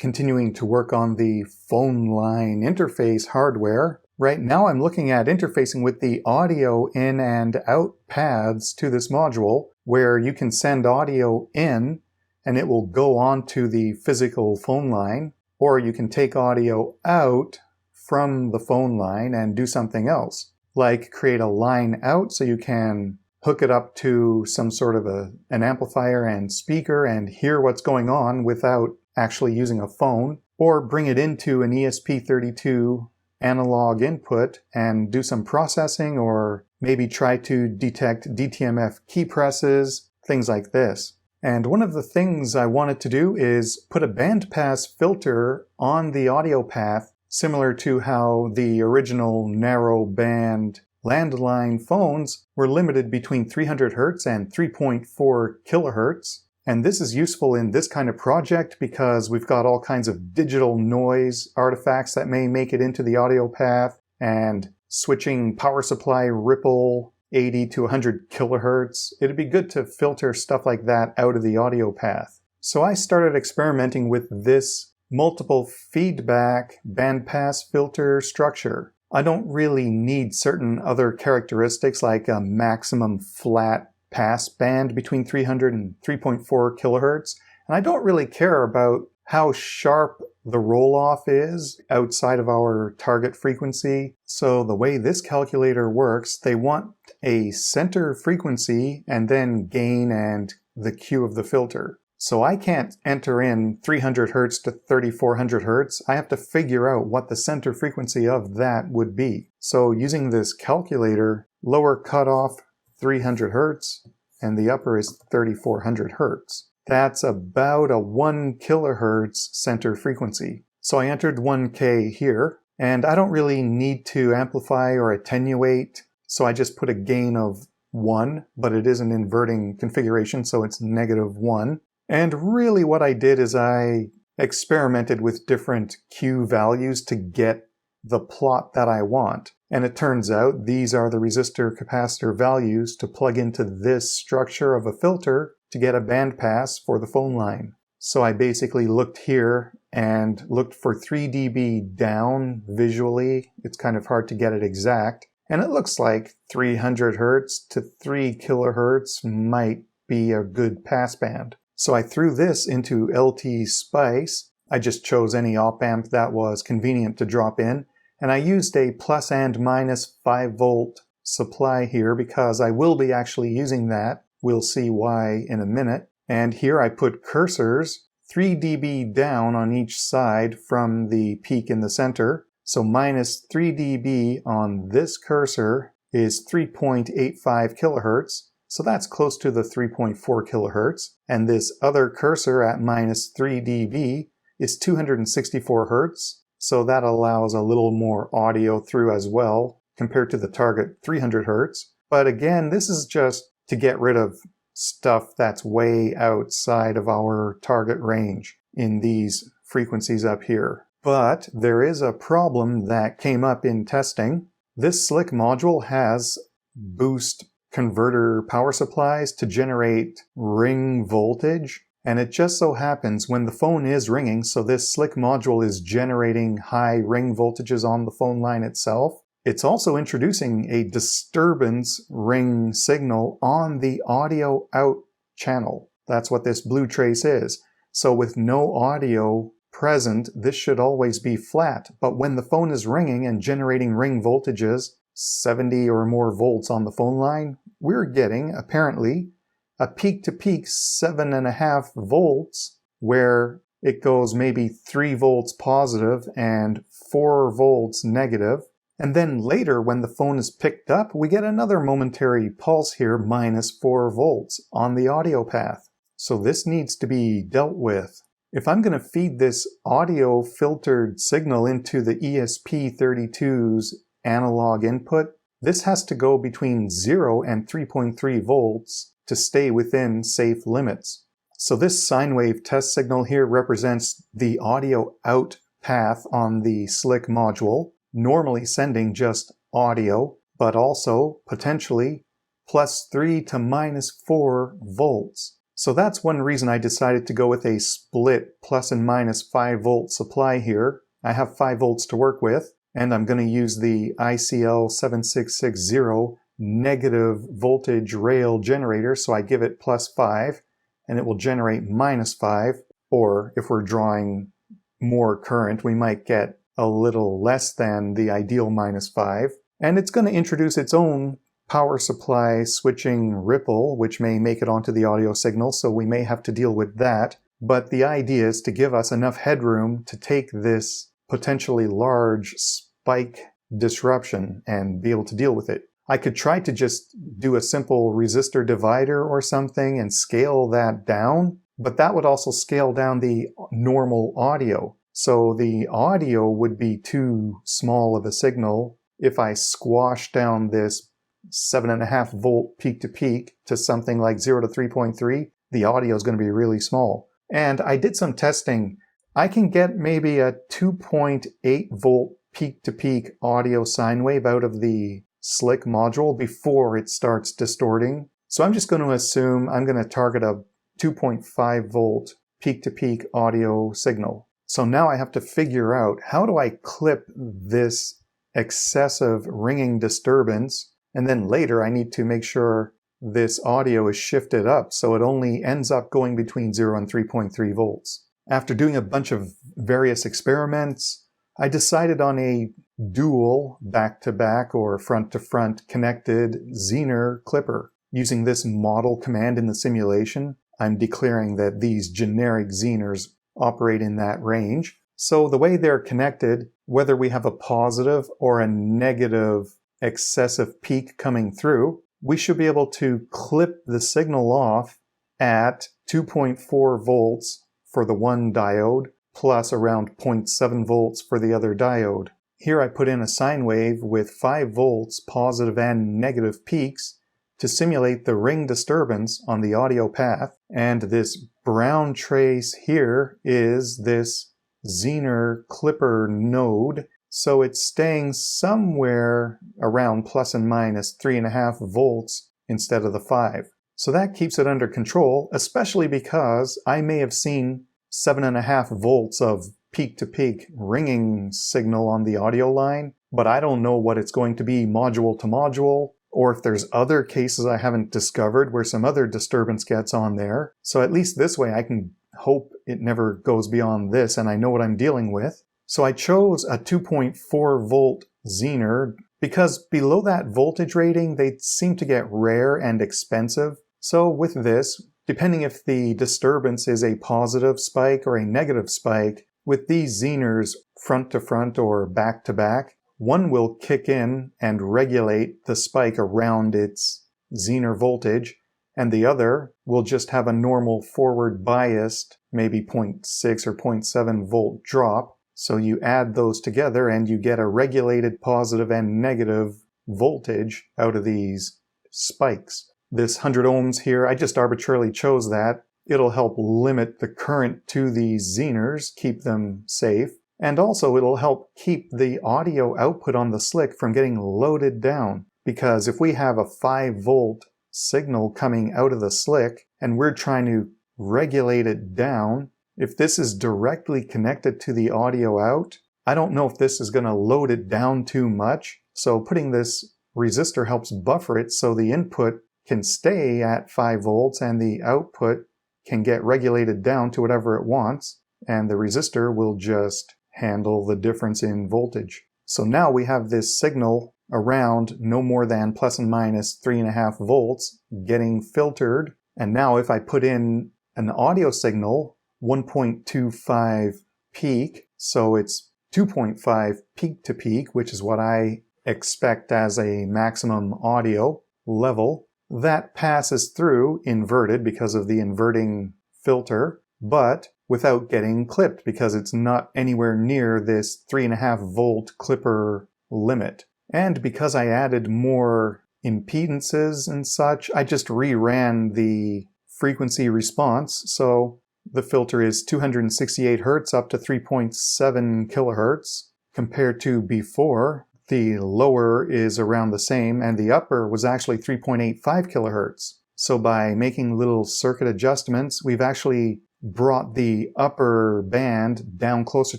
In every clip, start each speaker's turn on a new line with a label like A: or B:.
A: continuing to work on the phone line interface hardware. Right now I'm looking at interfacing with the audio in and out paths to this module, where you can send audio in and it will go onto the physical phone line, or you can take audio out from the phone line and do something else, like create a line out so you can hook it up to some sort of an amplifier and speaker and hear what's going on without actually using a phone, or bring it into an ESP32 analog input and do some processing, or maybe try to detect DTMF key presses, things like this. And one of the things I wanted to do is put a bandpass filter on the audio path, similar to how the original narrow band landline phones were limited between 300 Hz and 3.4 kHz. And this is useful in this kind of project because we've got all kinds of digital noise artifacts that may make it into the audio path, and switching power supply ripple 80 to 100 kHz. It'd be good to filter stuff like that out of the audio path. So I started experimenting with this multiple feedback bandpass filter structure. I don't really need certain other characteristics like a maximum flat pass band between 300 and 3.4 kHz. And I don't really care about how sharp the roll-off is outside of our target frequency. So the way this calculator works, they want a center frequency and then gain and the Q of the filter. So I can't enter in 300 Hz to 3400 Hz. I have to figure out what the center frequency of that would be. So using this calculator, lower cutoff 300 Hz and the upper is 3400 Hz. That's about a 1 kHz center frequency. So I entered 1K here, and I don't really need to amplify or attenuate, so I just put a gain of 1, but it is an inverting configuration, so it's -1. And really what I did is I experimented with different Q values to get the plot that I want. And it turns out these are the resistor capacitor values to plug into this structure of a filter to get a bandpass for the phone line. So I basically looked here and looked for 3 dB down visually. It's kind of hard to get it exact. And it looks like 300 Hz to 3 kHz might be a good passband. So I threw this into LT Spice. I just chose any op amp that was convenient to drop in. And I used a plus and minus 5 volt supply here because I will be actually using that. We'll see why in a minute. And here I put cursors 3 dB down on each side from the peak in the center. So minus 3 dB on this cursor is 3.85 kHz. So that's close to the 3.4 kHz. And this other cursor at minus 3 dB is 264 Hz. So that allows a little more audio through as well compared to the target 300 Hz. But again, this is just to get rid of stuff that's way outside of our target range in these frequencies up here. But there is a problem that came up in testing. This SLIC module has boost converter power supplies to generate ring voltage. And it just so happens when the phone is ringing, so this SLIC module is generating high ring voltages on the phone line itself. It's also introducing a disturbance ring signal on the audio out channel. That's what this blue trace is. So with no audio present, this should always be flat. But when the phone is ringing and generating ring voltages, 70 or more volts on the phone line, we're getting, apparently, a peak-to-peak 7.5 volts, where it goes maybe 3 volts positive and 4 volts negative. And then later, when the phone is picked up, we get another momentary pulse here, minus 4 volts on the audio path. So this needs to be dealt with. If I'm going to feed this audio filtered signal into the ESP32's analog input, this has to go between 0 and 3.3 volts to stay within safe limits. So this sine wave test signal here represents the audio out path on the SLIC module, normally sending just audio, but also potentially +3 to -4 volts. So that's one reason I decided to go with a split plus and minus 5 volt supply here. I have 5 volts to work with, and I'm going to use the ICL 7660 negative voltage rail generator, so I give it plus 5, and it will generate minus 5, or if we're drawing more current, we might get a little less than the ideal minus 5. And it's going to introduce its own power supply switching ripple, which may make it onto the audio signal, so we may have to deal with that. But the idea is to give us enough headroom to take this potentially large spike disruption and be able to deal with it. I could try to just do a simple resistor divider or something and scale that down, but that would also scale down the normal audio. So the audio would be too small of a signal. If I squash down this 7.5 volt peak to peak to something like 0 to 3.3, the audio is going to be really small. And I did some testing. I can get maybe a 2.8 volt peak to peak audio sine wave out of the SLIC module before it starts distorting. So I'm just going to assume I'm going to target a 2.5 volt peak to peak audio signal. So now I have to figure out, how do I clip this excessive ringing disturbance? And then later I need to make sure this audio is shifted up so it only ends up going between 0 and 3.3 volts. After doing a bunch of various experiments, I decided on a dual back-to-back or front-to-front connected Zener clipper. Using this model command in the simulation, I'm declaring that these generic Zeners operate in that range. So the way they're connected, whether we have a positive or a negative excessive peak coming through, we should be able to clip the signal off at 2.4 volts for the one diode, plus around 0.7 volts for the other diode. Here I put in a sine wave with 5 volts positive and negative peaks to simulate the ring disturbance on the audio path, and this brown trace here is this Zener clipper node. So it's staying somewhere around plus and minus 3.5 volts instead of the 5. So that keeps it under control, especially because I may have seen 7.5 volts of peak-to-peak ringing signal on the audio line, but I don't know what it's going to be module to module, or if there's other cases I haven't discovered where some other disturbance gets on there. So at least this way I can hope it never goes beyond this and I know what I'm dealing with. So I chose a 2.4 volt Zener because below that voltage rating, they seem to get rare and expensive. So with this, depending if the disturbance is a positive spike or a negative spike, with these Zeners front to front or back to back, one will kick in and regulate the spike around its Zener voltage, and the other will just have a normal forward biased, maybe 0.6 or 0.7 volt drop. So you add those together and you get a regulated positive and negative voltage out of these spikes. This 100 ohms here, I just arbitrarily chose that. It'll help limit the current to these Zeners, keep them safe. And also it'll help keep the audio output on the SLIC from getting loaded down. Because if we have a 5 volt signal coming out of the SLIC and we're trying to regulate it down, if this is directly connected to the audio out, I don't know if this is going to load it down too much. So putting this resistor helps buffer it so the input can stay at 5 volts and the output can get regulated down to whatever it wants, and the resistor will just handle the difference in voltage. So now we have this signal around no more than plus and minus 3.5 volts getting filtered. And now if I put in an audio signal, 1.25 peak, so it's 2.5 peak to peak, which is what I expect as a maximum audio level. That passes through inverted because of the inverting filter, but without getting clipped because it's not anywhere near this 3.5 volt clipper limit. And because I added more impedances and such, I just reran the frequency response. So the filter is 268 Hz up to 3.7 kHz compared to before. The lower is around the same and the upper was actually 3.85 kHz. So by making little circuit adjustments, we've actually brought the upper band down closer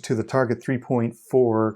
A: to the target 3.4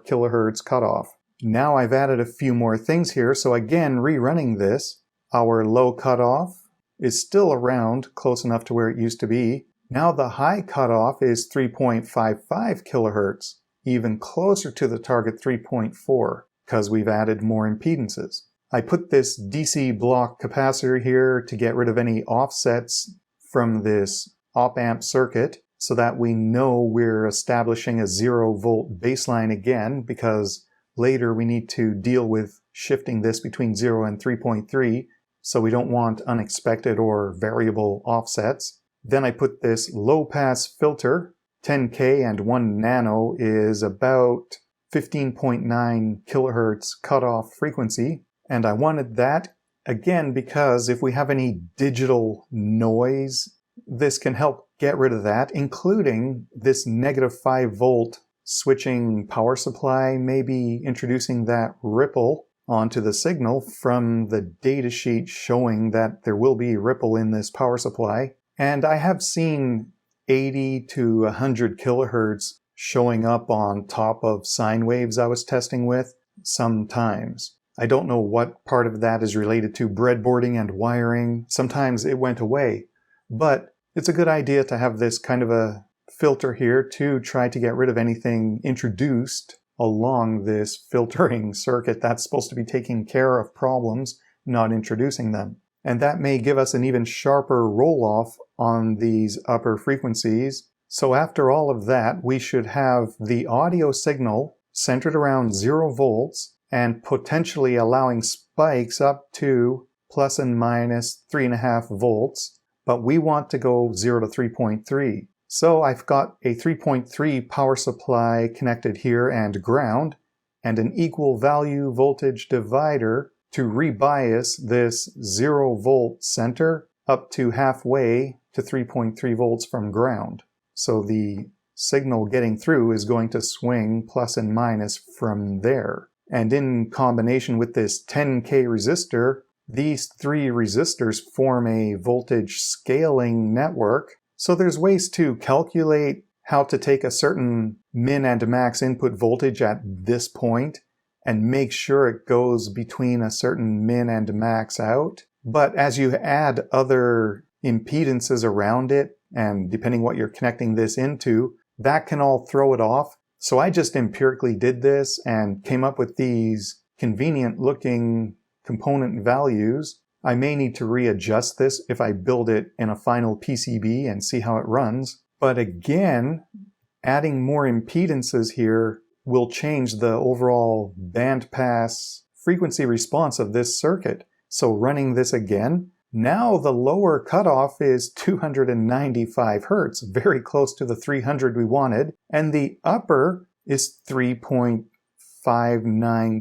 A: kilohertz cutoff. Now I've added a few more things here, so again, rerunning this, our low cutoff is still around close enough to where it used to be. Now the high cutoff is 3.55 kilohertz, even closer to the target 3.4, because we've added more impedances. I put this DC block capacitor here to get rid of any offsets from this op-amp circuit so that we know we're establishing a 0 volt baseline again, because later we need to deal with shifting this between 0 and 3.3, so we don't want unexpected or variable offsets. Then I put this low-pass filter. 10K and 1 nano is about 15.9 kilohertz cutoff frequency. And I wanted that, again, because if we have any digital noise, this can help get rid of that, including this negative 5 volt switching power supply, maybe introducing that ripple onto the signal from the datasheet showing that there will be ripple in this power supply. And I have seen 80 to 100 kilohertz showing up on top of sine waves I was testing with sometimes. I don't know what part of that is related to breadboarding and wiring. Sometimes it went away, but it's a good idea to have this kind of a filter here to try to get rid of anything introduced along this filtering circuit that's supposed to be taking care of problems, not introducing them. And that may give us an even sharper roll-off on these upper frequencies. So after all of that, we should have the audio signal centered around 0 volts and potentially allowing spikes up to plus and minus 3.5 volts, but we want to go 0 to 3.3. So I've got a 3.3 power supply connected here and ground, and an equal value voltage divider to rebias this 0 volt center up to halfway to 3.3 volts from ground. So the signal getting through is going to swing plus and minus from there. And in combination with this 10K resistor, these 3 resistors form a voltage scaling network. So there's ways to calculate how to take a certain min and max input voltage at this point and make sure it goes between a certain min and max out. But as you add other impedances around it, and depending what you're connecting this into, that can all throw it off. So I just empirically did this and came up with these convenient looking component values. I may need to readjust this if I build it in a final PCB and see how it runs. But again, adding more impedances here will change the overall bandpass frequency response of this circuit. So running this again, now the lower cutoff is 295 Hertz, very close to the 300 we wanted, and the upper is 3.59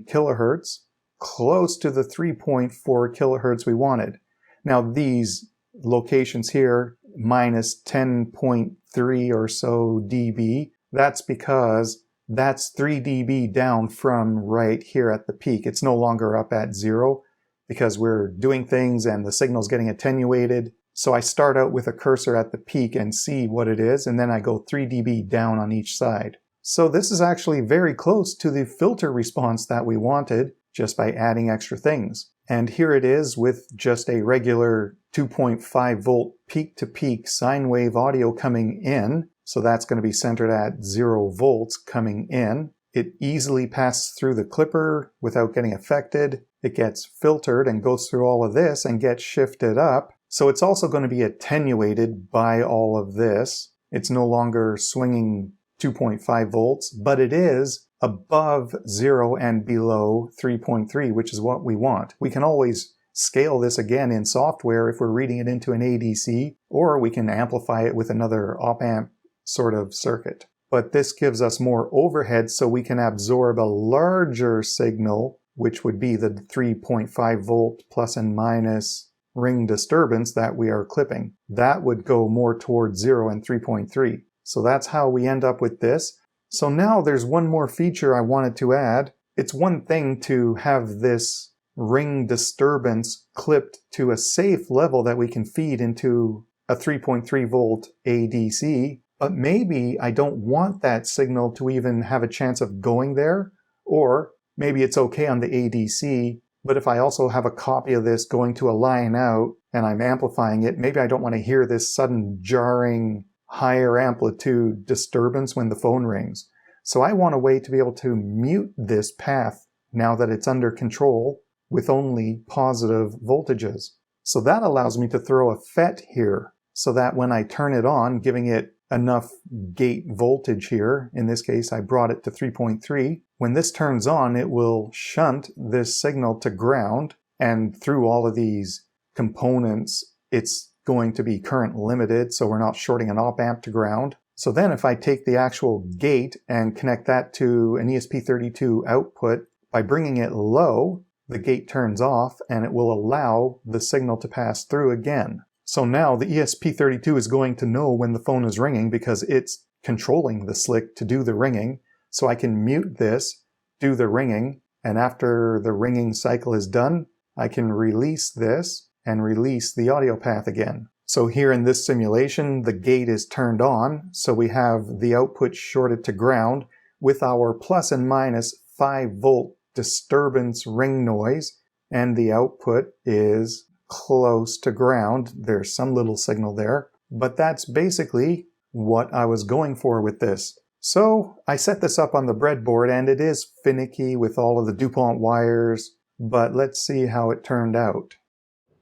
A: kilohertz, close to the 3.4 kilohertz we wanted. Now these locations here, minus 10.3 or so dB, that's because that's 3 dB down from right here at the peak. It's no longer up at 0 because we're doing things and the signal's getting attenuated. So I start out with a cursor at the peak and see what it is, and then I go 3 dB down on each side. So this is actually very close to the filter response that we wanted just by adding extra things. And here it is with just a regular 2.5 volt peak-to-peak sine wave audio coming in. So that's going to be centered at 0 volts coming in. It easily passes through the clipper without getting affected. It gets filtered and goes through all of this and gets shifted up. So it's also going to be attenuated by all of this. It's no longer swinging 2.5 volts, but it is above 0 and below 3.3, which is what we want. We can always scale this again in software if we're reading it into an ADC, or we can amplify it with another op-amp sort of circuit. But this gives us more overhead so we can absorb a larger signal, which would be the 3.5 volt plus and minus ring disturbance that we are clipping. That would go more towards 0 and 3.3. So that's how we end up with this. So now there's one more feature I wanted to add. It's one thing to have this ring disturbance clipped to a safe level that we can feed into a 3.3 volt ADC, but maybe I don't want that signal to even have a chance of going there, or maybe it's okay on the ADC, but if I also have a copy of this going to a line out and I'm amplifying it, maybe I don't want to hear this sudden jarring higher amplitude disturbance when the phone rings. So I want a way to be able to mute this path now that it's under control with only positive voltages. So that allows me to throw a FET here so that when I turn it on, giving it enough gate voltage here, in this case I brought it to 3.3, when this turns on it will shunt this signal to ground, and through all of these components it's going to be current limited, so we're not shorting an op amp to ground. So then if I take the actual gate and connect that to an ESP32 output, by bringing it low, the gate turns off and it will allow the signal to pass through again. So now the ESP32 is going to know when the phone is ringing because it's controlling the SLIC to do the ringing. So I can mute this, do the ringing, and after the ringing cycle is done, I can release this and release the audio path again. So here in this simulation, the gate is turned on, so we have the output shorted to ground with our plus and minus 5 volt disturbance ring noise, and the output is close to ground. There's some little signal there, but that's basically what I was going for with this. So I set this up on the breadboard, and it is finicky with all of the DuPont wires, but let's see how it turned out.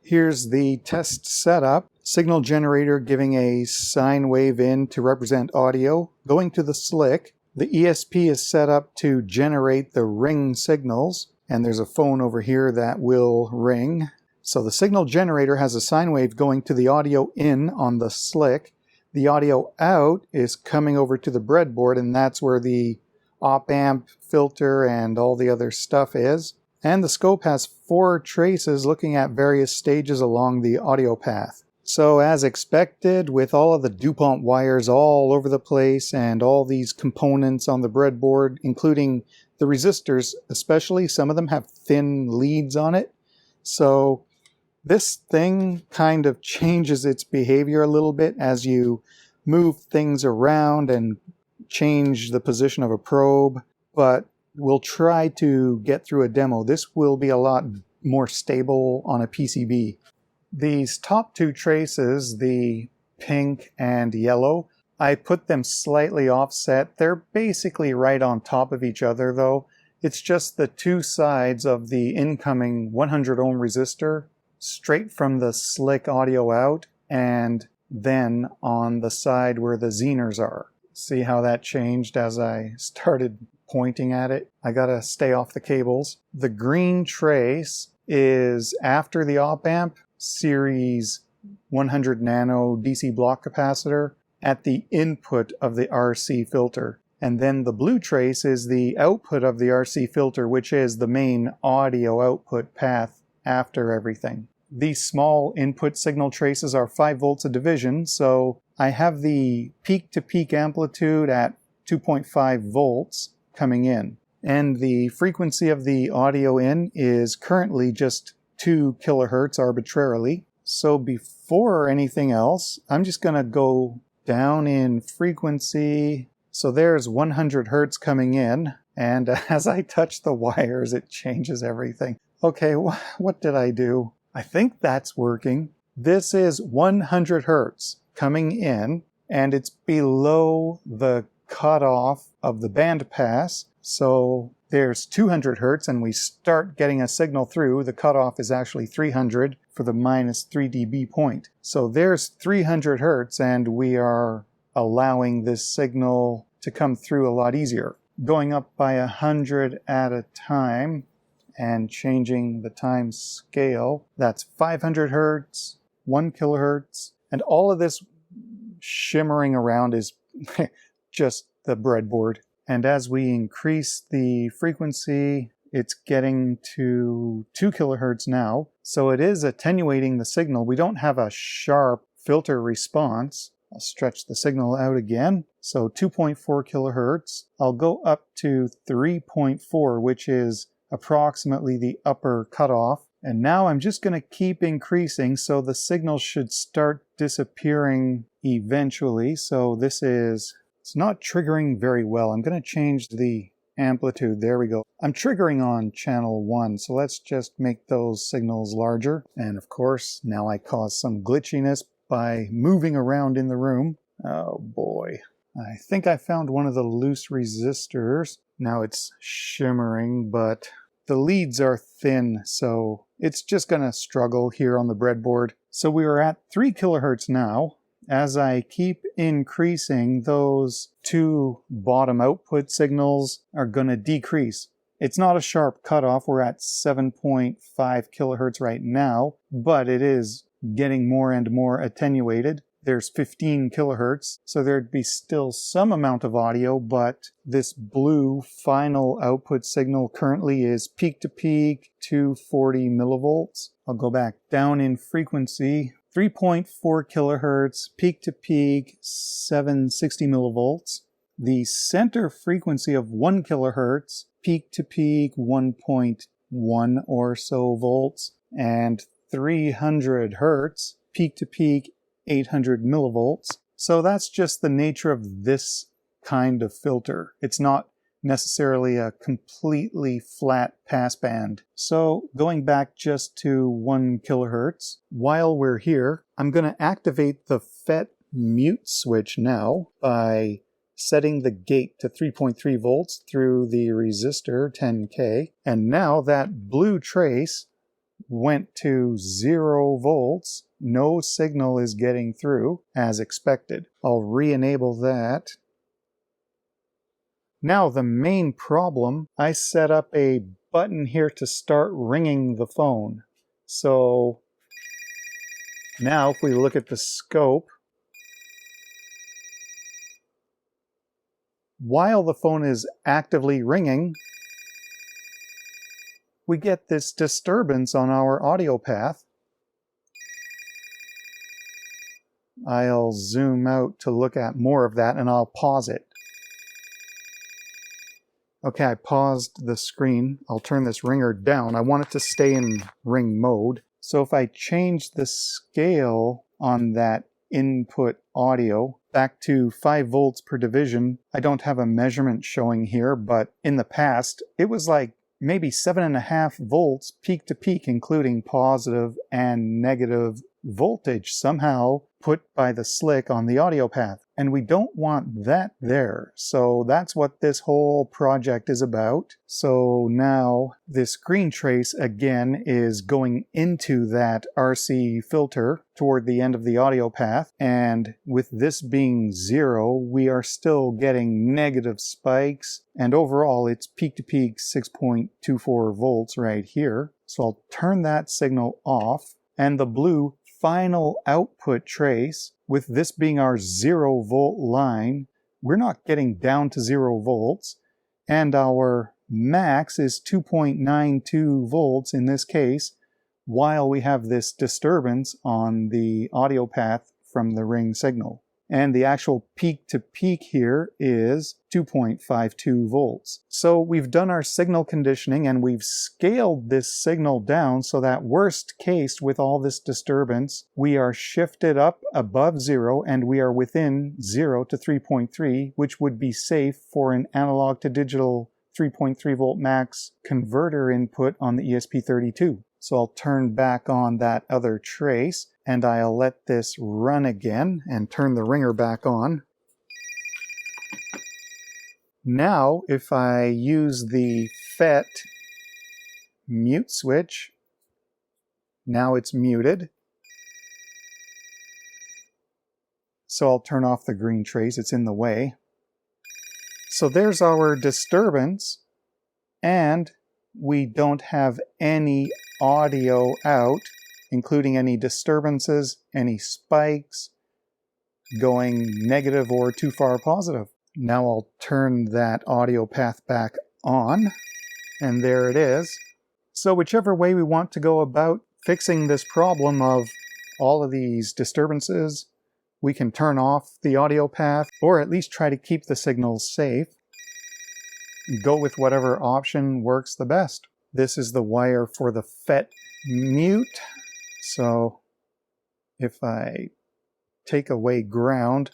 A: Here's the test setup. Signal generator giving a sine wave in to represent audio, going to the SLIC. The ESP is set up to generate the ring signals, and there's a phone over here that will ring. So the signal generator has a sine wave going to the audio in on the SLIC. The audio out is coming over to the breadboard, and that's where the op amp, filter, and all the other stuff is. And the scope has 4 traces looking at various stages along the audio path. So as expected, with all of the DuPont wires all over the place and all these components on the breadboard, including the resistors especially, some of them have thin leads on it. So this thing kind of changes its behavior a little bit as you move things around and change the position of a probe, but we'll try to get through a demo. This will be a lot more stable on a PCB. These top 2 traces, the pink and yellow, I put them slightly offset. They're basically right on top of each other though. It's just the 2 sides of the incoming 100 ohm resistor straight from the SLIC audio out, and then on the side where the Zehners are. See how that changed as I started pointing at it? I gotta stay off the cables. The green trace is after the op amp, series 100 nano DC block capacitor at the input of the RC filter. And then the blue trace is the output of the RC filter, which is the main audio output path after everything. These small input signal traces are 5 volts a division, so I have the peak-to-peak amplitude at 2.5 volts coming in. And the frequency of the audio in is currently just 2 kilohertz arbitrarily. So before anything else, I'm just going to go down in frequency. So there's 100 hertz coming in, and as I touch the wires, it changes everything. Okay, what did I do? I think that's working. This is 100 hertz coming in, and it's below the cutoff of the band pass. So there's 200 hertz, and we start getting a signal through. The cutoff is actually 300 for the minus 3 dB point. So there's 300 hertz, and we are allowing this signal to come through a lot easier. Going up by 100 at a time and changing the time scale. That's 500 hertz, 1 kilohertz, and all of this shimmering around is just the breadboard. And as we increase the frequency, it's getting to 2 kilohertz now. So it is attenuating the signal. We don't have a sharp filter response. I'll stretch the signal out again. So 2.4 kilohertz. I'll go up to 3.4, which is approximately the upper cutoff. And now I'm just going to keep increasing, so the signal should start disappearing eventually. So it's not triggering very well. I'm going to change the amplitude. There we go. I'm triggering on channel 1, so let's just make those signals larger. And of course, now I cause some glitchiness by moving around in the room. Oh boy. I think I found one of the loose resistors. Now it's shimmering, but the leads are thin, so it's just going to struggle here on the breadboard. So we are at 3 kilohertz now. As I keep increasing, those 2 bottom output signals are going to decrease. It's not a sharp cutoff. We're at 7.5 kilohertz right now, but it is getting more and more attenuated. There's 15 kilohertz, so there'd be still some amount of audio, but this blue final output signal currently is peak to peak 240 millivolts. I'll go back down in frequency, 3.4 kilohertz, peak to peak 760 millivolts. The center frequency of 1 kilohertz, peak to peak 1.1 or so volts, and 300 hertz, peak to peak 800 millivolts. So that's just the nature of this kind of filter. It's not necessarily a completely flat passband. So going back just to 1 kilohertz, while we're here, I'm going to activate the FET mute switch now by setting the gate to 3.3 volts through the resistor 10K. And now that blue trace went to 0 volts. No signal is getting through as expected. I'll re-enable that. Now the main problem, I set up a button here to start ringing the phone. So now if we look at the scope, while the phone is actively ringing, we get this disturbance on our audio path. I'll zoom out to look at more of that and I'll pause it. Okay, I paused the screen. I'll turn this ringer down. I want it to stay in ring mode. So if I change the scale on that input audio back to 5 volts per division, I don't have a measurement showing here, but in the past, it was like maybe 7.5 volts peak to peak, including positive and negative voltage somehow put by the SLIC on the audio path. And we don't want that there. So that's what this whole project is about. So now this green trace again is going into that RC filter toward the end of the audio path. And with this being 0, we are still getting negative spikes. And overall, it's peak to peak 6.24 volts right here. So I'll turn that signal off. And the blue final output trace, with this being our 0 volt line, we're not getting down to 0 volts, and our max is 2.92 volts in this case, while we have this disturbance on the audio path from the ring signal. And the actual peak to peak here is 2.52 volts. So we've done our signal conditioning and we've scaled this signal down so that worst case with all this disturbance, we are shifted up above 0 and we are within 0 to 3.3, which would be safe for an analog to digital 3.3 volt max converter input on the ESP32. So I'll turn back on that other trace and I'll let this run again and turn the ringer back on. Now, if I use the FET mute switch, now it's muted. So I'll turn off the green trace, it's in the way. So there's our disturbance, and we don't have any audio out, including any disturbances, any spikes, going negative or too far positive. Now I'll turn that audio path back on, and there it is. So whichever way we want to go about fixing this problem of all of these disturbances, we can turn off the audio path, or at least try to keep the signals safe. Go with whatever option works the best. This is the wire for the FET mute. So if I take away ground,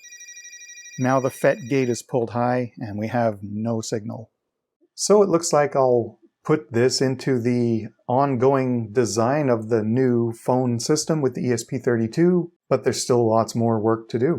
A: now the FET gate is pulled high and we have no signal. So it looks like I'll put this into the ongoing design of the new phone system with the ESP32, but there's still lots more work to do.